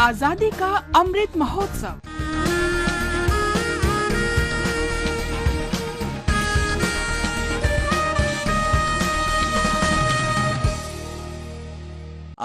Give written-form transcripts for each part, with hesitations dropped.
आजादी का Amrit Mahotsav.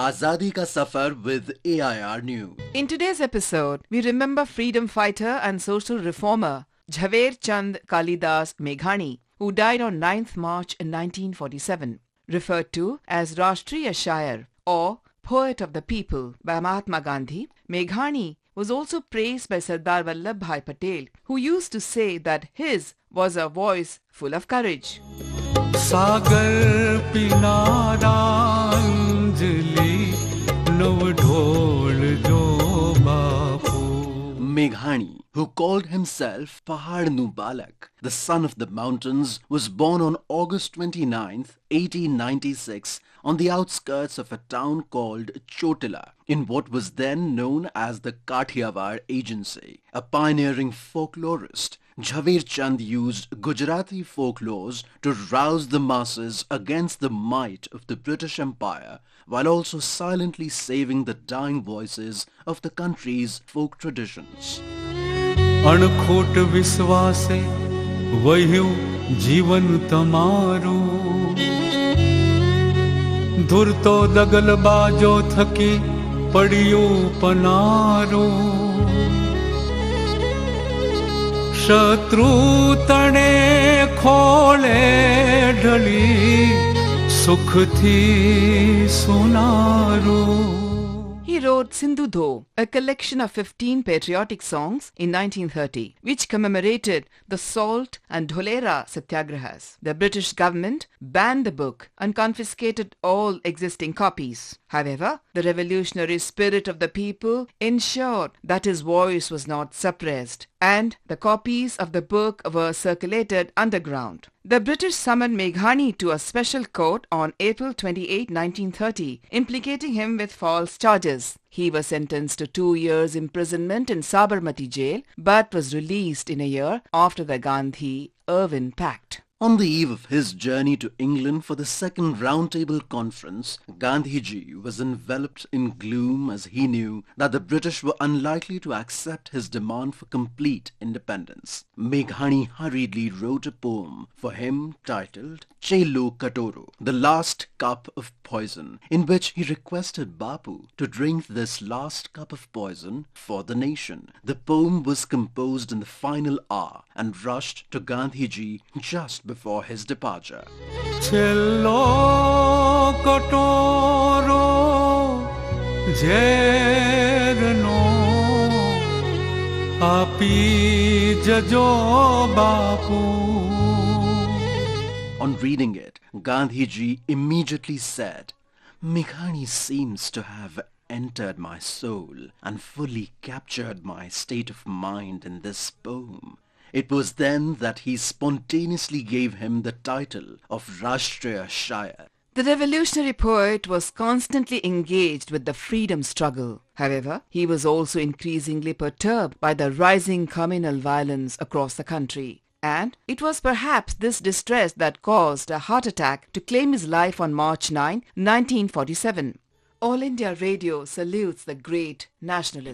Azadi Ka Safar with AIR News. In today's episode, we remember freedom fighter and social reformer Jhaver Chand Kalidas Meghani, who died on 9th March 1947, referred to as Rashtriya Shair or Poet of the People by Mahatma Gandhi. Meghani was also praised by Sardar Vallabhbhai Patel, who used to say that his was a voice full of courage. सागर पिनारा अंजलि नव ढोल जो बापू. Meghani, who called himself Pahad Nu Balak, the son of the mountains, was born on August 29th, 1896 on the outskirts of a town called Chotila in what was then known as the Kathiawar Agency. A pioneering folklorist, Jhaver Chand used Gujarati folklores to rouse the masses against the might of the British Empire while also silently saving the dying voices of the country's folk traditions. अणखोट विश्वासे वह्यु जीवन तमारू धुरतो दगल बाजो थकी पड़ियो पनारो शत्रु तणे खोले ढली सुख थी सुनारो. He wrote Sindhu-Do, a collection of 15 patriotic songs in 1930, which commemorated the Salt and Dholera Satyagrahas. The British government banned the book and confiscated all existing copies. However, the revolutionary spirit of the people ensured that his voice was not suppressed, and the copies of the book were circulated underground. The British summoned Meghani to a special court on April 28, 1930, implicating him with false charges. He was sentenced to 2 years imprisonment in Sabarmati jail, but was released in a year after the Gandhi-Irwin Pact. On the eve of his journey to England for the second Roundtable Conference, Gandhiji was enveloped in gloom as he knew that the British were unlikely to accept his demand for complete independence. Meghani hurriedly wrote a poem for him titled Chelo Katoro, the last cup of poison, in which he requested Bapu to drink this last cup of poison for the nation. The poem was composed in the final hour and rushed to Gandhiji just before his departure. Chelo Katoro Jerno Api Jajo Bapu. On reading it, Gandhiji immediately said, Meghani seems to have entered my soul and fully captured my state of mind in this poem. It was then that he spontaneously gave him the title of Rashtriya Shair. The revolutionary poet was constantly engaged with the freedom struggle. However, he was also increasingly perturbed by the rising communal violence across the country. And it was perhaps this distress that caused a heart attack to claim his life on March 9, 1947. All India Radio salutes the great nationalist.